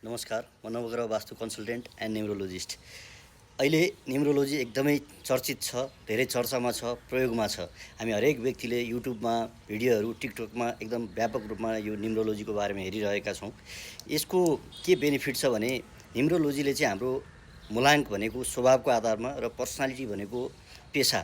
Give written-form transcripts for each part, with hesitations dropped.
नमस्कार, म नवग्रह वास्तु कन्सल्टेन्ट एन्ड न्युरोलोजिस्ट। अहिले न्युरोलोजी एकदमै चर्चित छ, धेरै चर्चामा छ, प्रयोगमा छ। हामी हरेक व्यक्तिले युट्युबमा भिडियोहरू, टिकटकमा एकदम व्यापक रूपमा यो न्युरोलोजीको बारेमा हेरिरहेका छौँ। यसको के बेनिफिट छ भने न्युरोलोजीले चाहिँ हाम्रो मूलाङ्क भनेको स्वभावको आधारमा र पर्सनालिटी भनेको पेसा,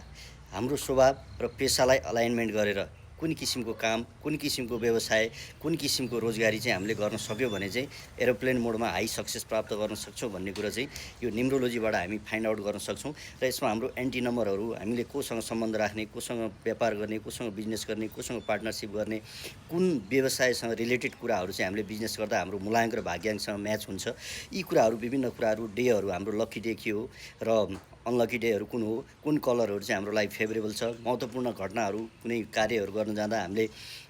हाम्रो स्वभाव र पेसालाई अलाइनमेन्ट गरेर कुन किसिमको काम, कुन किसिमको व्यवसाय, कुन किसिमको रोजगारी चाहिँ हामीले गर्न सक्यो भने चाहिँ एरोप्लेन मोडमा हाई सक्सेस प्राप्त गर्न सक्छौँ भन्ने कुरा चाहिँ यो न्युरोलोजीबाट हामी फाइन्ड आउट गर्न सक्छौँ। र यसमा हाम्रो एन्टी नम्बरहरू, हामीले कोसँग सम्बन्ध राख्ने, कोसँग व्यापार गर्ने, कोसँग बिजनेस गर्ने, कोसँग पार्टनरसिप गर्ने, कुन व्यवसायसँग रिलेटेड कुराहरू चाहिँ हामीले बिजनेस गर्दा हाम्रो मूलाङ्क र भाग्याङ्कसँग म्याच हुन्छ, यी कुराहरू, विभिन्न कुराहरू, डेहरू, हाम्रो लकी डे के हो र अनलकी डेहरू कुन हो, कुन कलरहरू चाहिँ हाम्रो लागि फेभरेबल छ, महत्त्वपूर्ण घटनाहरू, कुनै कार्यहरू गर्न जाँदा हामीले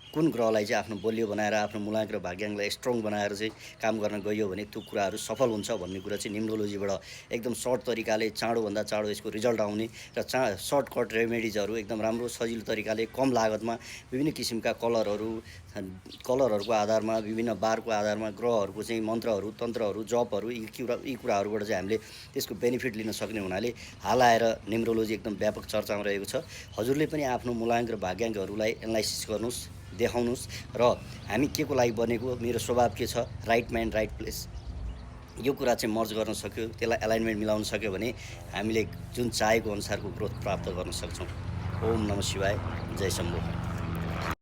कुन ग्रहलाई चाहिँ आफ्नो बलियो बनाएर आफ्नो मूलाङ्क र भाग्याङ्कलाई स्ट्रङ बनाएर चाहिँ काम गर्न गयो भने त्यो कुराहरू सफल हुन्छ भन्ने कुरा चाहिँ न्युरोलोजीबाट एकदम सर्ट तरिकाले, चाँडोभन्दा चाँडो यसको रिजल्ट आउने र सर्टकट रेमेडिजहरू एकदम राम्रो सजिलो तरिकाले कम लागतमा विभिन्न किसिमका कलरहरूको आधारमा, विभिन्न बारको आधारमा ग्रहहरूको चाहिँ मन्त्रहरू, तन्त्रहरू, जपहरू, यी कुराहरूबाट चाहिँ हामीले त्यसको बेनिफिट लिन सक्ने हुनाले हाल आएर न्युरोलोजी एकदम व्यापक चर्चामा रहेको छ। हजुरले पनि आफ्नो मूलाङ्क र भाग्याङ्कहरूलाई एनालाइसिस गर्नुहोस्, देखाउनुहोस् र हामी के को लागि बनेको, मेरो स्वभाव के छ, राइट माइन्ड राइट प्लेस, यो कुरा चाहिँ मर्ज गर्न सक्यो, त्यसलाई एलाइनमेन्ट मिलाउन सक्यो भने हामीले जुन चाहेको अनुसारको ग्रोथ प्राप्त गर्न सक्छौँ। ओम नमः शिवाय, जय शम्भो।